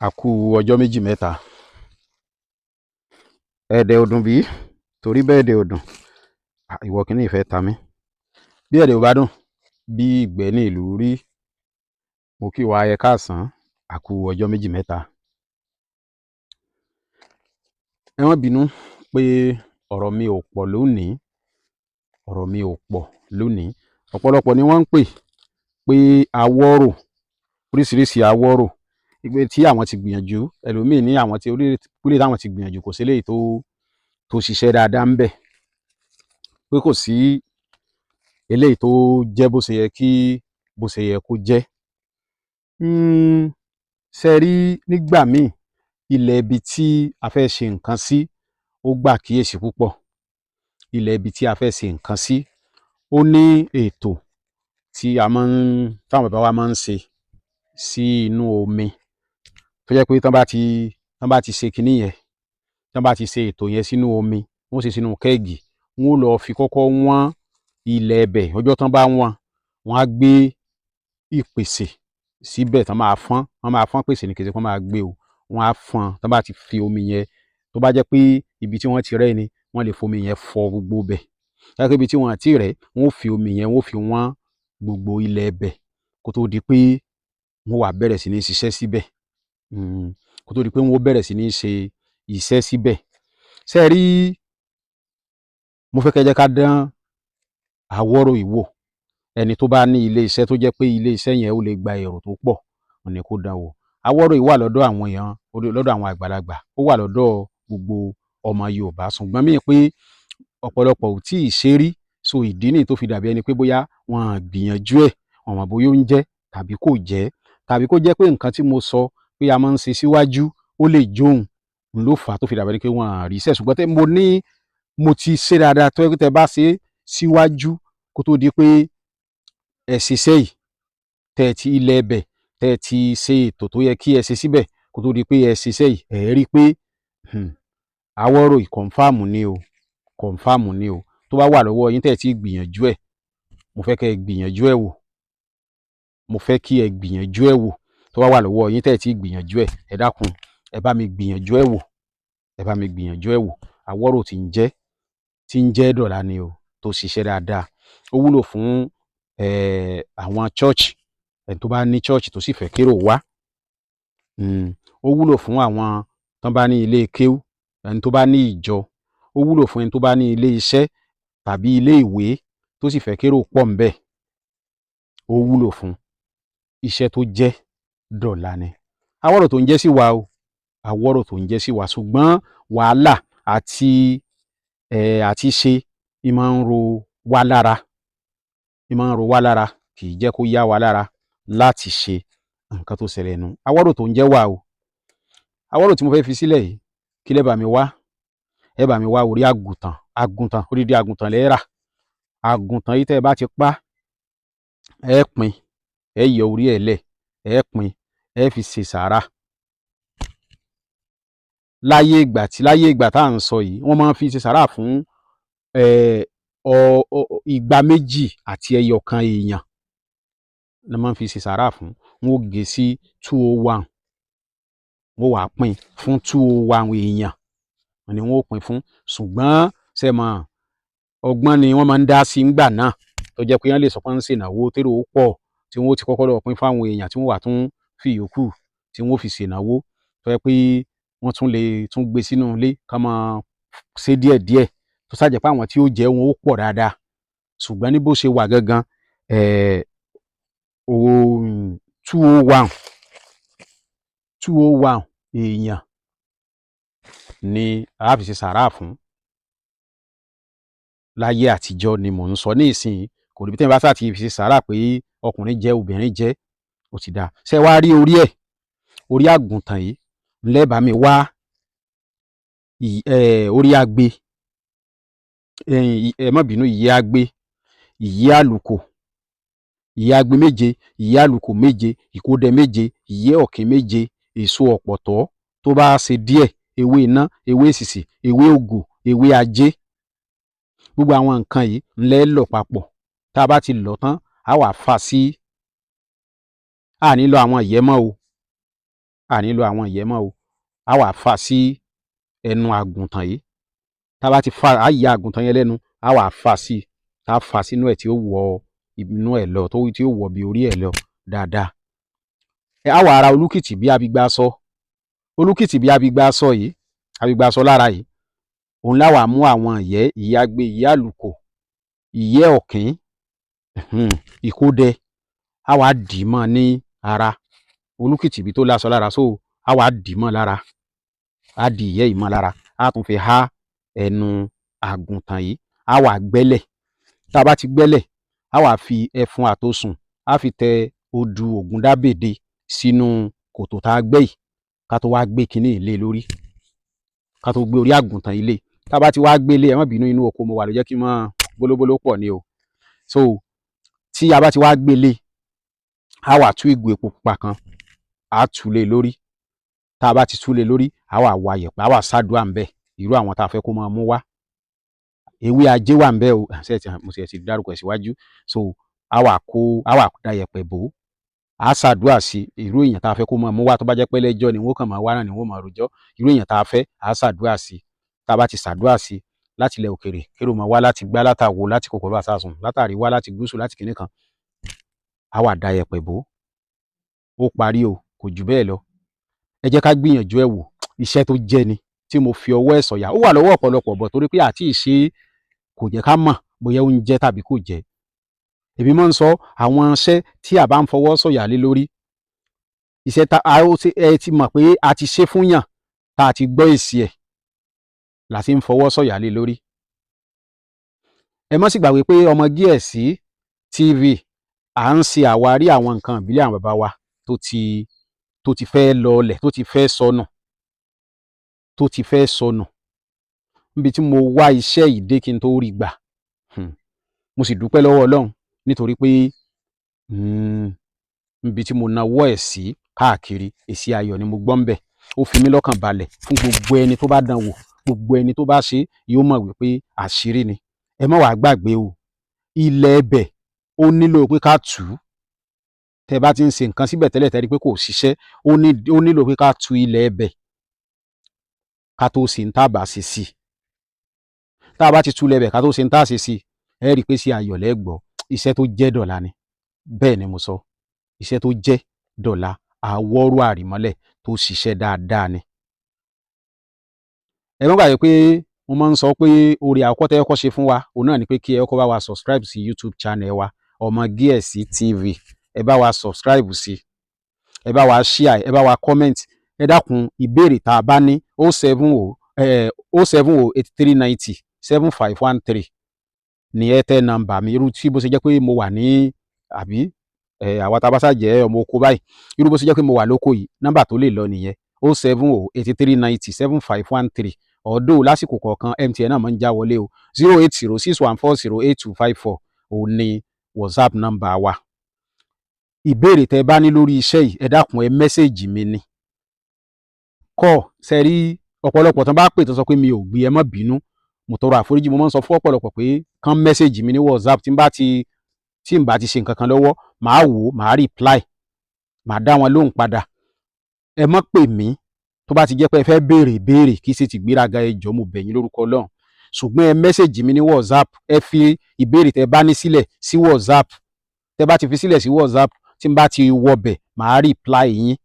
A kú ọjọ́ méjì mẹ́ta. Ẹ̀dẹ̀ ọdún bí torí bẹ́ẹ̀ dẹ̀ ọdún. Ìwọ kìíní ìfẹ́ ta mí. Bí ẹ̀dẹ̀ ò bá dùn, bí ìgbẹ́ ní ìlú rí. Mo kí wa ẹ káàsán. A kú ọjọ́ méjì mẹ́ta. Ẹ má bínú pé ọ̀rọ̀ mi ò pọ̀ lónìí. Ọ̀rọ̀ mi ò pọ̀ lónìí. Ọ̀pọ̀lọpọ̀ ni wọ́n ń pè Aworo, oríṣiríṣi Aworo. Ìgbé tí àwọn ti gbìyànjú, ẹlòmíì ní àwọn tí orílẹ̀ táwọn ti gbìyànjú kò sí eléyìí tó ṣiṣẹ́ dáadáa ń bẹ̀. Pé kò sí eléyìí tó jẹ́ bó ṣe yẹ kó jẹ́. Ṣe rí nígbà míì ilẹ̀ ibi tí a fẹ́ ṣe nǹkan sí ó gbà kíyèsí púpọ̀. Ilẹ̀ ibi tí a fẹ́ ṣe nǹkan sí ó ní ètò tí táwọn bàbá wa máa ń ṣe sí inú omi. Tó jẹ́ pé tán bá ti ṣe kinní yẹn, tán bá ti ṣe ètò yẹn sínú omi, wọ́n ṣe sínú kẹ́ẹ̀gì, wọ́n ó lọ fi kọ́kọ́ wọ́n ilẹ̀ ẹbẹ̀. Ọjọ́ tán bá wọ́n á gbé ìpèsè síbẹ̀ tán máa fọ́n. Wọ́n máa fọ́n pèsè ní kì í ṣe pé wọ́n máa gbé o. Wọ́n á fọ́n tán bá ti fi omi yẹn. Tó bá jẹ́ pé ibi tí wọ́n ti rẹ́ ni, wọ́n lè fomi yẹn fọ gbogbo bẹ̀. Tó bá jẹ́ pé ibi tí wọ́n ti rẹ́, wọ́n ó fi omi yẹn wọ́n fi wọ́n gbogbo ilẹ̀ ẹbẹ̀ kó tó di pé wọ́n wá bẹ̀rẹ̀ sí ní ṣiṣẹ́ síbẹ̀. Kó tó di pé wọ́n bẹ̀rẹ̀ sí ní ṣe iṣẹ́ síbẹ̀. Ṣé ẹ rí, mo fẹ́ kẹ́ jẹ́ ká dán Aworo yìí wò. Ẹni tó bá ní ilé iṣẹ́ tó jẹ́ pé ilé iṣẹ́ yẹn ó lè gba èrò tó pọ̀, òun ni kó dán wò. Aworo yìí wà lọ́dọ̀ àwọn èèyàn, lọ́dọ̀ àwọn àgbàlagbà, ó wà lọ́dọ̀ gbogbo ọmọ Yorùbá. Ṣùgbọ́n mí pé ọ̀pọ̀lọpọ̀ ò tíì ṣe rí, so ìdí nìyí tó fi dàbí ẹni pé bóyá wọn à gbìyànjú ẹ̀, wọn mọ̀ bóyá ó ń jẹ́ tàbí kò jẹ́. Tàbí kó jẹ́ pé nǹkan tí mo sọ pé a máa ń ṣe síwájú ó lè jóhun ló fà á tó fi dàbí ẹni pé wọn à rí iṣẹ́. Ṣùgbọ́n mo ti ṣe dáadáa tó yẹ pé tẹ́ bá ṣe síwájú kó tó di pé ẹ ṣiṣẹ́ yìí, tẹ́ ẹ ti ilẹ̀ ẹbẹ̀, tẹ́ ẹ ti ṣe ètò tó yẹ kí ẹ ṣe síbẹ̀ kó tó di pé ẹ ṣiṣẹ́ yìí, ẹ rí i pé Aworo yìí kọ̀ǹfàmù ni o. Kọ̀ǹfàmù ni o. Tó bá wà lọ́wọ́ yín tẹ́ ẹ ti gbìyànjú ẹ̀, mo fẹ́ kẹ́ ẹ gbìyànjú ẹ̀ wò. Mo fẹ́ kí ẹ gbìyànjú ẹ̀ wò. Tó bá wà lọ́wọ́ yín tẹ́ ẹ ti gbìyànjú ẹ̀, ẹ dákun, ẹ bá mi gbìyànjú ẹ̀ wò. Ẹ bá mi gbìyànjú ẹ̀ wò. Aworo tí ń jẹ́ dọ̀la ni o, tó ṣiṣẹ́ dáadáa. Ó wúlò fún àwọn church, ẹni tó bá ní church tó sì fẹ́ kérò wá. Ó wúlò fún àwọn tán bá ní ilé kéwú, ẹni tó bá ní ìjọ. Ó wúlò fún ẹni tó bá ní ilé iṣẹ́ tàbí ilé ìwé tó sì fẹ́ kérò pọ̀ ńbẹ̀. Ó wúlò fún iṣẹ́ tó jẹ́ dọ̀la ni. Aworo tó ń jẹ́ sí wa o. Aworo tó ń jẹ́ sí wa. Ṣùgbọ́n wàhálà àti ṣe ìmọ̀ ń ro wá lára. Ìmọ̀ ń ro wá lára kì í jẹ́ kó yá wa lára láti ṣe nǹkan tó ṣẹlẹ̀ nù. Aworo tó ń jẹ́ wà o. Aworo tí mo fẹ́ fi sílẹ̀ yìí, kí lẹ́ bá mi wá? Ẹ bá mi wá orí àgùntàn, odidi àgùntàn lẹ́ rà. Àgùntàn yìí tẹ́ ẹ bá ti pa, ẹ pín, ẹ yọ orí ẹ̀ lẹ̀, ẹ pín, ẹ fi ṣe sàárà. Láyé ìgbà tá à ń sọ yìí, wọ́n máa ń fi ṣe sàárà fún igba méjì àti ẹyọ kan èèyàn. Wọ́n máa ń fi ṣe sàárà fún. Wọ́n ó gé sí 201. Wọ́n wá pín fún 201 èèyàn. Wọ́n ni wọ́n ó pín fún. Ṣùgbọ́n ṣé mọ̀, ọgbọ́n ni wọ́n máa ń dá sí ńgbà náà. Tó jẹ́ pé wọ́n lè sọ pé wọ́n ń ṣènáwó térò ó pọ̀ tí wọ́n ó ti kọ́kọ́ lọ pín fún àwọn èèyàn tí wọ́n wá tún fi ìyókù tí wọ́n ó fi ṣènáwó. Tó jẹ́ pé wọ́n tún lè gbé sínú ilé ká máa ṣe díẹ̀díẹ̀. Tó sá jẹ́ pé àwọn tí ó jẹ́ wọn ó pọ̀ dáadáa. Ṣùgbọ́n ní bó ṣe wà gangan, 201 èèyàn ni a fi ṣe sàárà fún. Láyé àtijọ́ ni mò ń sọ. Ní ìsìn kò rí bí tẹ́yìn bá sá ti fi ṣe sàárà pé ọkùnrin jẹ́ obìnrin jẹ́, ó ti dáa. Ṣé wá rí orí ẹ̀? Orí àgùntàn yìí ńlẹ́ bá mi wá orí agbe. Ẹ má bínú, ìyẹ́ agbe, ìyẹ́ àlùkò, ìyẹ́ agbe méje, ìyẹ́ àlùkò méje, ìkódẹ méje, ìyẹ́ ọ̀kín méje, èso ọ̀pọ̀tọ́ tó bá ṣe díẹ̀, ewé iná, ewé èsìsì, ewé ògò, ewé ajé. Gbogbo àwọn nǹkan yìí ńlẹ́ lọ̀ papọ̀. Tá a bá ti lọ̀ tán, a wà fà sí. A ní lọ àwọn ìyẹ́ mọ́ o. a nílò àwọn ìyẹ́ mọ́ o, a wà fà sí ẹnu àgùntàn yìí, tá a bá ti fà á yà àgùntàn yẹn lẹ́nu, a wà fà sí, tá a fà sínú ẹ̀ tí ó wọ inú ẹ̀ lọ, tí ó wọ bí orí ẹ̀ lọ dáadáa. A wà ara olúkìtì bí abigbá aṣọ, olúkìtì bí abigbá aṣọ yìí, abigbá aṣọ lára yìí, òun láwà mú àwọn ìyẹ́, ìyẹ́ agbe, ìyẹ́ àlùkò, ìyẹ́ ọ̀kín, ìkódẹ, a wà dì í mọ́ ní ara olúkìtì bí tó láṣọ lára, so a wà dì í mọ́ lára, a dì ìyẹ́ yìí mọ́ lára, a tún fi há ẹnu àgùntàn yìí, a wà gbẹ́lẹ̀, tá a bá ti gbẹ́lẹ̀, a wà fi ẹfun àtosùn, a fi tẹ odù ògúndábèdè sínú kòtò tá a gbẹ́ yìí, ká tó wá gbé kinní ilé lórí, ká tó gbé orí àgùntàn ilé. Tá a bá ti wá gbélé, ẹ má bínú, inú oko mo wà ló jẹ́ kí n mọ́ bólóbóló pọ̀ ni o. So tí a bá ti wá gbélé, a wà tú ìgò epo pupa kan, a tú lé lórí, tá a bá ti tú lé lórí, a wà wá yẹ̀pẹ̀, a wà ṣàdúrà ń bẹ̀, irú àwọn tá a fẹ́ kó máa mú wá. Ewé ajé wà ń bẹ̀ o, mo sì ti dárúkọ ẹ̀ síwájú. So a wà da yẹ̀pẹ̀ bò, a ṣàdúrà sí irú èèyàn tá a fẹ́ kó máa mú wá, tó bá jẹ́ pé lẹ́jọ́ ni wọ́n kàn máa wá náà ni wọ́n máa rojọ́, irú èèyàn tá a fẹ́, a ṣàdúrà sí. Tá a bá ti ṣàdúrà sí láti ilẹ̀ òkèrè, kérò máa wá láti gbá, látàwo, láti kòkó, láti àsùn, látàrí wá, láti gúúsù, láti kinní kan, a wà da yẹ̀pẹ̀ bò, ó parí o, kò jù bẹ́ẹ̀ lọ. Ẹ jẹ́ ká gbìyànjú ẹ̀ wò, iṣẹ́ tó jẹ́ ni, tí mo fi ọwọ́ ẹ̀ sọ̀yà, ó wà lọ́wọ́ ọ̀pọ̀lọpọ̀ bọ̀ torí pé àti ìṣe kò jẹ́ ká mọ̀ bóyá ó ń jẹ́ tàbí kò jẹ́. Èmi máa ń sọ àwọn iṣẹ́ tí a bá ń fọwọ́ sọ̀yà lé lórí, iṣẹ́ ẹ ti mọ̀ pé a ti ṣe fún yàn, tá a ti gbọ́ èsì ẹ̀, la ti ń fọwọ́ sọ̀yà lé lórí. Ẹ má sì gbàgbé pé Ọmọ Gíẹ̀sì TV à ń ṣe àwárí àwọn nǹkan ìbílẹ̀ àwọn bàbá wa tó ti fẹ́ lọlẹ̀, tó ti fẹ́ sọnù, níbi tí mo wá iṣẹ́ yìí dé kí n tó rí gbà. Mo sì dúpẹ́ lọ́wọ́ Ọlọ́run nítorí pé níbi tí mo nawọ́ ẹ̀ sí káàkiri, èsì ayọ̀ ni mo gbọ́ ń bẹ̀. Ó fi mí lọ́kàn balẹ̀ fún gbogbo ẹni tó bá dán wò, gbogbo ẹni tó bá ṣe yóò mọ̀ wípé àṣírí ni. Ẹ má wàá gbàgbé o, ilẹ̀ ẹbẹ̀ ó nílò pé ká tù ú. Tẹ́ bá ti ń ṣe nǹkan síbẹ̀ tẹ́lẹ̀ tẹ́rí pé kò ṣiṣẹ́, ó nílò pé ká tu ilẹ̀ ẹbẹ̀ ká tó ṣe ń tá bá ṣe sí. Tá a bá ti tu ilẹ̀ ẹbẹ̀ ká tó ṣe ń tá ṣe sí, ẹ rí i pé sí ayọ̀ lẹ́gbọ̀ọ́, iṣẹ́ tó jẹ́ dọ̀la ni. Bẹ́ẹ̀ ni mo sọ, iṣẹ́ tó jẹ́ dọ̀la, Aworo Arimole tó ṣiṣẹ́ dáadáa ni. Ẹ má gbàgbé pé mo máa ń sọ pé oore àkọ́kọ́ tẹ́ kọ́kọ́ ṣe fún wa, òun náà ni pé kí ẹ kọ́kọ́ bá wa subscribe sí YouTube channel wa, Ọmọ Gíẹ̀sì TV. Ẹ bá wa subscribe sí, ẹ bá wa share, ẹ bá wa comment. Ẹ dákun, ìbéèrè tá a bá ní 07083907513 ní Airtel number mi, irú tí bó ṣe jẹ́ pé mo wà ní àbí àwa tá a bá ṣá jẹ́ ọmọ oko báyìí, irú bó ṣe jẹ́ pé mo wà lóko yìí, nọ́mbà tó lè lọ nìyẹn 07083907513. Ọ̀dọ̀ lásìkò kọ̀ọ̀kan MTN náà máa ń já wọlé o, 08061408254 òun ni WhatsApp number wa. Ìbéèrè tẹ́ bá ní lórí iṣẹ́ yìí, ẹ dákun ẹ mẹ́sẹ̀gì mi ni. Ṣe rí ọ̀pọ̀lọpọ̀ tán bá pè tó sọ pé mi ò gbé, ẹ má bínú, mo tọrọ àforíjì. Mo máa ń sọ fún ọ̀pọ̀lọpọ̀ pé kán mẹ́sẹ̀gì mi ní WhatsApp, tí n bá ti ṣe nǹkan kan lọ́wọ́, màá wò ó, màá reply, màá dá wọn lóhùn padà. Ẹ má pè mí tó bá ti jẹ́ pé ẹ fẹ́ béèrè kì í ṣe ti gbéraga, ẹ jọ̀ọ́ mo bẹ̀ yín lórúkọ Ọlọ́run. Ṣùgbọ́n ẹ mẹ́sẹ̀gì mi ní WhatsApp, ẹ fi ìbéèrè tẹ́ bá ní sílẹ̀ sí WhatsApp. Tẹ́ bá ti fi sílẹ̀ sí WhatsApp, tí n bá ti wọbẹ̀, màá reply yín.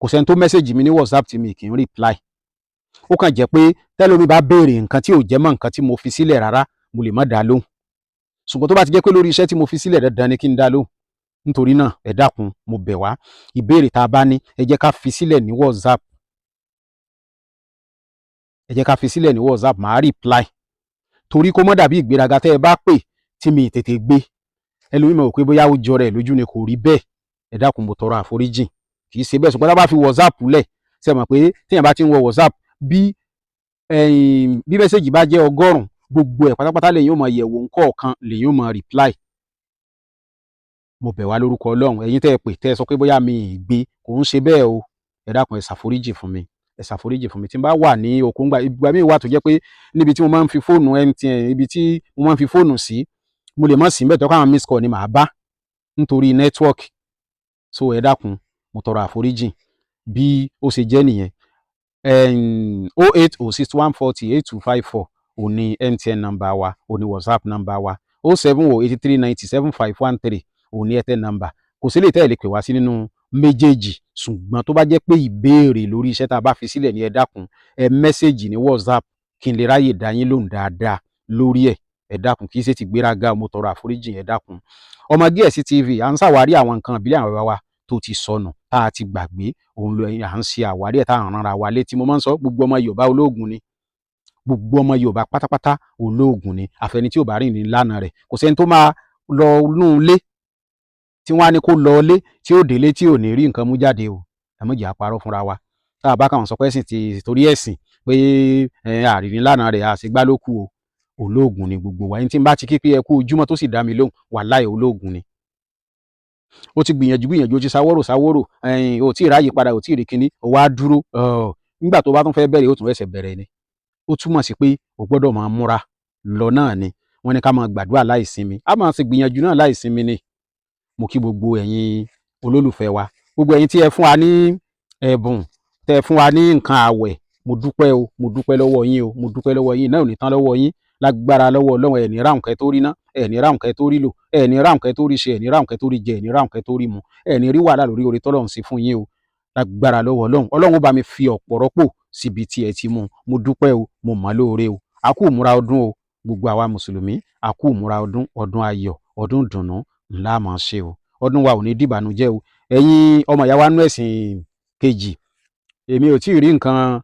Kò sẹ́ni tó mẹ́sẹ̀gì mi ní WhatsApp tí mi kì í reply. Ó kàn jẹ́ pé tẹ́lómi bá béèrè nǹkan tí ò jẹ́ mọ́ nǹkan tí mo fi sílẹ̀ rárá, mo lè má dá lóhùn. Ṣùgbọ́n tó bá ti jẹ́ pé lórí iṣẹ́ tí mo fi sílẹ̀ dandan ni kí n dá lóhùn. Nítorí náà ẹ dákun, mo bẹ̀ wá, ìbéèrè tá a bá ní, ẹ jẹ́ ká fi sílẹ̀ ní WhatsApp. Ẹ jẹ́ ká fi sílẹ̀ ní WhatsApp, màá reply. Torí kó má dàbí ìgbéraga tẹ́ ẹ bá pè tí mi tètè gbé. Ẹlòmíì mọ̀ pé bóyá ó jọra ẹ̀ lójú ni, kò rí bẹ́ẹ̀. Ẹ dákun, mo tọrọ àforíjì, kì í ṣe bẹ́ẹ̀. Ṣùgbọ́n tá a bá fi WhatsApp lẹ̀, ṣe mọ̀ pé téèyàn bá ti ń wọ WhatsApp, bí mẹ́sẹ̀gì bá jẹ́ 100, gbogbo ẹ̀ pátápátá lèyìn ó máa yẹ̀wò ńkọ̀ọ̀kan, lèyìn ó máa reply. Mo bẹ̀ wá lórúkọ Ọlọ́run, ẹ̀yin tẹ́ ẹ pè tẹ́ ẹ sọ pé bóyá mi ì gbé, kò ń ṣe bẹ́ẹ̀ o. Ẹ dákun, ẹ ṣàforíjì fún mi, ẹ ṣàforíjì fún mi. Tí n bá wà ní oko ìgbà míì wà tó jẹ́ pé níbi tí mo máa ń fi fóònù MTN, ibi tí mo máa ń fi fóònù sí, mo lè má sí ńbẹ̀, tó káwọn miss call ni màá bá nítorí network. So ẹ dákun, mo tọrọ àforíjì. bí ó ṣe jẹ́ nìyẹn. 08061408254 òní MTN number wa, òní WhatsApp number wa. 07083907513 òní Airtel number. Kò sí lè tẹ́ ẹ lè pè wá sí nínú méjèèjì, ṣùgbọ́n tó bá jẹ́ pé ìbéèrè lórí iṣẹ́ tá a bá fi sílẹ̀ ní ẹ dákun ẹ mẹ́sẹ̀gì ní WhatsApp kí n lè ráyè dá yín lóhùn dáadáa lórí ẹ̀. Ẹ dákun kì í ṣe ti gbéraga, mo tọrọ àforíjì, ẹ dákun. Ọmọ Gẹ̀ẹ́sì TV à ń ṣàwárí àwọn nǹkan ìbílẹ̀ àwọn bàbá wa tó ti sọnù tá a ti gbàgbé, òun ló à ń ṣe àwárí ẹ̀ tá à ń ránra wa létí. Mo máa ń sọ gbogbo ọmọ Yorùbá olóògùn ni, gbogbo ọmọ Yorùbá pátápátá olóògùn ni, àfẹni tí ò bá rìn ní lánàá rẹ̀. Kò sẹ́ni tó máa lọ nú ilé tí wọ́n á ní kó lọ ilé tí ó délé tí ò ní rí nǹkan mú jáde o. Ẹ má jẹ́ á parọ́ fúnra wa. Tá a bá kàn sọ pé ẹ̀sìn ti torí ẹ̀sìn pé àrìní lánàá rẹ̀ àṣegbá ló kù o. Olóògùn ni gbogbo wa. Ẹni tí ń bá ti kí pé ẹ kú ojúmọ́ tó sì dá mi lóhùn, wàláhì olóògùn ni. Ó ti gbìyànjú ó ti sáwórò ó tí ì ráyè padà, ó tí ì rí kinní, ó wá dúró. Nígbà tó bá tún fẹ́ bẹ̀rẹ̀ ó tún fẹsẹ̀ bẹ̀rẹ̀ ni. Ó túmọ̀ sí pé o gbọ́dọ̀ máa múra lọ náà ni. Wọ́n ní ká máa gbàdúrà láìsinmi, a máa ṣe gbìyànjú náà láìsinmi ni. Mo kí gbogbo ẹ̀yin olólùfẹ́ wa, gbogbo ẹ̀yin tí ẹ fún wa ní ẹ̀bùn, tẹ́ ẹ fún wa ní nǹkan àwẹ̀, mo dúpẹ́ o, mo dúpẹ́ lọ́wọ́ yín o, mo dúpẹ́ lọ́wọ́ yín náà ò ní tán lọ́wọ́ yín. Lágbára lọ́wọ́ Ọlọ́run ẹ̀ ní ráhùn kẹ́ tó rí ná, ẹ̀ ní ráhùn kẹ́ tó rí lò, ẹ̀ ní ráhùn kẹ́ tó rí ṣe, ẹ̀ ní ráhùn kẹ́ tó rí jẹ, ẹ̀ ní ráhùn kẹ́ tó rí mu, ẹ̀ ní rí wàhálà lórí oore tọ́lọ́run ṣe fún yín o. Lágbára lọ́wọ́ Ọlọ́run, Ọlọ́run ó bá mi fi ọ̀pọ̀ rọ́pò síbi tí ẹ ti mú. Mo dúpẹ́ o, mo mọ̀ lóore o. A kú ìmúra ọdún o, gbogbo àwa mùsùlùmí, a kú ìmúra ọdún, ọdún ayọ̀, ọdún ìdùnnú ńlá máa ṣe o. Ọdún wa ò ní dìbànújẹ́ o. Ẹ̀yin ọmọ ìyá wa nú ẹ̀sìn kejì, èmi ò tí ì rí nǹkan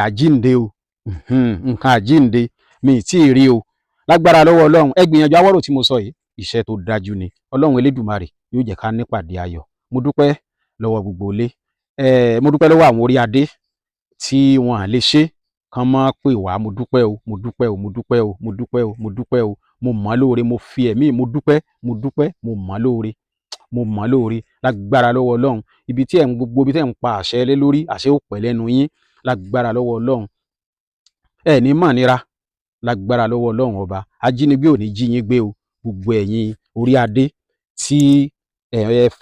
àjínde o, nǹkan àjínde mi ì tí ì rí o. Lágbára lọ́wọ́ Ọlọ́run, ẹ gbìyànjú Awórò tí mo sọ yìí, iṣẹ́ tó dájú ni. Ọlọ́run Elédùmarè yóò jẹ́ ká nípàdé ayọ̀. Mo dúpẹ́ lọ́wọ́ gbogbo ilé. Mo dúpẹ́ lọ́wọ́ àwọn orí adé tí wọ́n à lè ṣe kán mọ́ pè wá. Mo dúpẹ́ o, mo dúpẹ́ o, mo dúpẹ́ o, mo dúpẹ́ o, mo dúpẹ́ o. Mo mọ̀ lóore, mo fi ẹ̀mí mo dúpẹ́, mo dúpẹ́, mo mọ̀ lóore, mo mọ̀ lóore. Lágbára lọ́wọ́ Ọlọ́run, ibi tí gbogbo ibi tí ẹ̀ ń pa àṣẹ lé lórí, àṣẹ ó pẹ́ lẹ́nu yín. Lágbára lọ́wọ́ Ọlọ́run, ẹ ní mọ̀ nira. Lágbára lọ́wọ́ Ọlọ́run ọba, ajínigbé ò ní jí yín gbé o. Gbogbo ẹ̀yin orí adé tí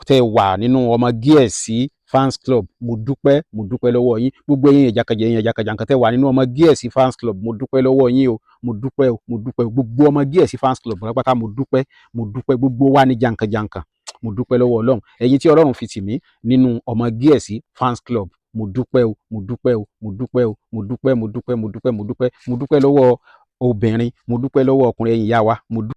tẹ́ wà nínú Ọmọ Gẹ̀ẹ́sì fans club, mo dúpẹ́ lọ́wọ́ yín. Gbogbo ẹ̀yin ẹ̀jàkàjà tẹ́ wà nínú Ọmọ Gẹ̀ẹ́sì fans club, mo dúpẹ́ lọ́wọ́ yín o. Mo dúpẹ́ o, mo dúpẹ́ o. Gbogbo Ọmọ Gẹ̀ẹ́sì fans club pátápátá mo dúpẹ́, mo dúpẹ́. Gbogbo wa ní jàǹkànjàǹkàn, mo dúpẹ́ lọ́wọ́ Ọlọ́run. Ẹ̀yin tí Ọlọ́run fi tì mí nínú Ọmọ Gẹ̀ẹ́sì fans club, mo dúpẹ́ o, mo dúpẹ́ o, mo dúpẹ́ o, mo dúpẹ́, mo dúpẹ́, mo dúpẹ́, mo dúpẹ́, mo dúpẹ́ lọ́wọ́ obìnrin, mo dúpẹ́ lọ́wọ́ ọkùnrin, ẹ̀yin ìyá wa, mo dúpẹ́.